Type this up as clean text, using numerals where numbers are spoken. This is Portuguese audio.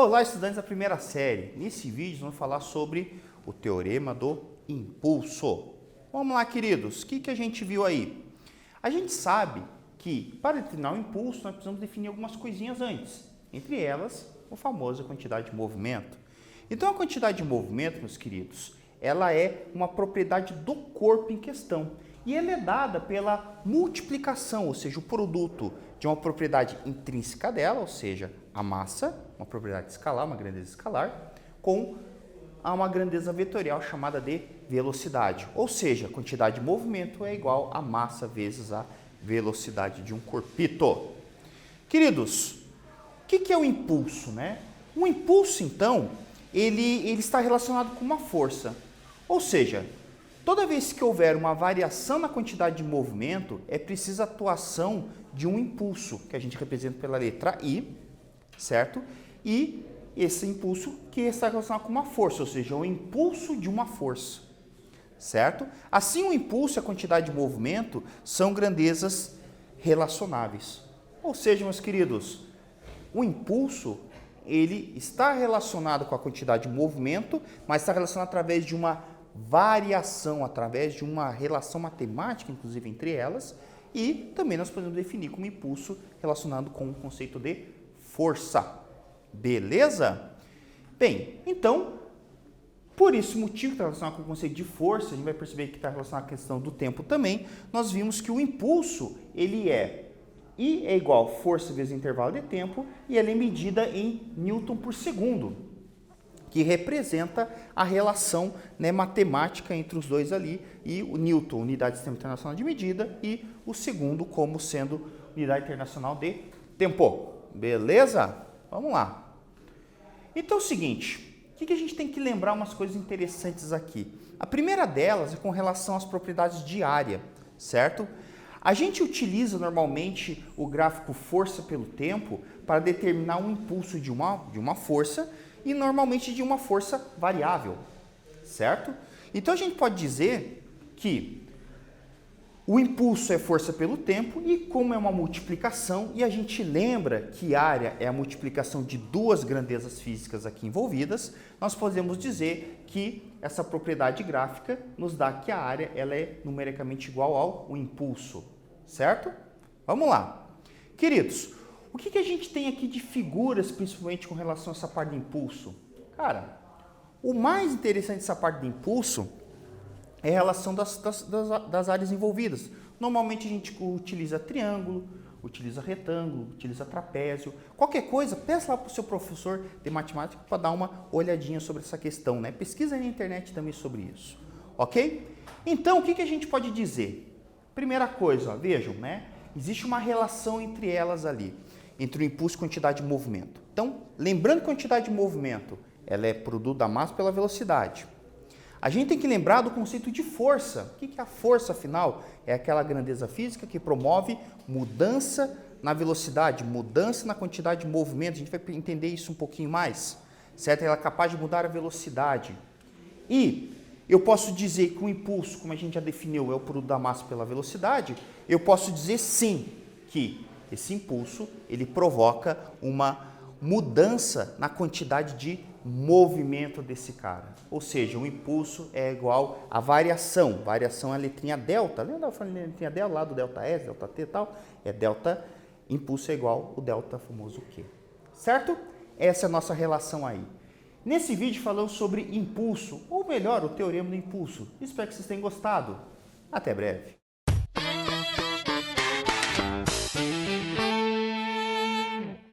Olá, estudantes da primeira série. Nesse vídeo vamos falar sobre o teorema do impulso. Vamos lá, queridos. O que a gente viu aí? A gente sabe que para determinar o impulso nós precisamos definir algumas coisinhas antes. Entre elas, a famosa quantidade de movimento. Então a quantidade de movimento, meus queridos, ela é uma propriedade do corpo em questão. E ela é dada pela multiplicação, ou seja, o produto de uma propriedade intrínseca dela, ou seja, a massa, uma propriedade escalar, uma grandeza escalar, com uma grandeza vetorial chamada de velocidade. Ou seja, a quantidade de movimento é igual a massa vezes a velocidade de um corpito. Queridos, o que é o impulso, né? O impulso, então, ele está relacionado com uma força. Ou seja, toda vez que houver uma variação na quantidade de movimento, é preciso a atuação de um impulso, que a gente representa pela letra I, certo? E esse impulso que está relacionado com uma força, ou seja, o impulso de uma força, certo? Assim, o impulso e a quantidade de movimento são grandezas relacionáveis. Ou seja, meus queridos, o impulso, ele está relacionado com a quantidade de movimento, mas está relacionado através de uma variação, através de uma relação matemática, inclusive, entre elas, e também nós podemos definir como impulso relacionado com o conceito de força. Beleza? Bem, então, por esse motivo que está relacionado com o conceito de força, a gente vai perceber que está relacionado à questão do tempo também, nós vimos que o impulso, ele I é igual a força vezes intervalo de tempo, e ela é medida em Newton por segundo, que representa a relação, né, matemática entre os dois ali, e o Newton, unidade de sistema internacional de medida, e o segundo como sendo unidade internacional de tempo. Beleza? Vamos lá. Então é o seguinte, o que a gente tem que lembrar umas coisas interessantes aqui? A primeira delas é com relação às propriedades de área, certo? A gente utiliza normalmente o gráfico força pelo tempo para determinar um impulso de uma força e normalmente de uma força variável, certo? Então a gente pode dizer que o impulso é força pelo tempo e como é uma multiplicação, e a gente lembra que área é a multiplicação de duas grandezas físicas aqui envolvidas, nós podemos dizer que essa propriedade gráfica nos dá que a área ela é numericamente igual ao impulso, certo? Vamos lá. Queridos, o que a gente tem aqui de figuras, principalmente com relação a essa parte de impulso? Cara, o mais interessante dessa parte de impulso é a relação das áreas envolvidas. Normalmente a gente utiliza triângulo, utiliza retângulo, utiliza trapézio. Qualquer coisa, peça lá para o seu professor de matemática para dar uma olhadinha sobre essa questão, né? Pesquisa aí na internet também sobre isso, ok? Então, o que a gente pode dizer? Primeira coisa, ó, vejam, né? Existe uma relação entre elas ali, entre o impulso e a quantidade de movimento. Então, lembrando que a quantidade de movimento ela é produto da massa pela velocidade. A gente tem que lembrar do conceito de força. O que é a força, afinal? É aquela grandeza física que promove mudança na velocidade, mudança na quantidade de movimento. A gente vai entender isso um pouquinho mais, certo? Ela é capaz de mudar a velocidade. E eu posso dizer que o impulso, como a gente já definiu, é o produto da massa pela velocidade. Eu posso dizer sim que esse impulso ele provoca uma mudança na quantidade de movimento desse cara. Ou seja, o impulso é igual a variação. Variação é a letrinha delta. Lembra da letrinha delta lá do delta S, delta T e tal? É delta, impulso é igual o delta famoso Q. Certo? Essa é a nossa relação aí. Nesse vídeo falamos sobre impulso, ou melhor, o teorema do impulso. Espero que vocês tenham gostado. Até breve.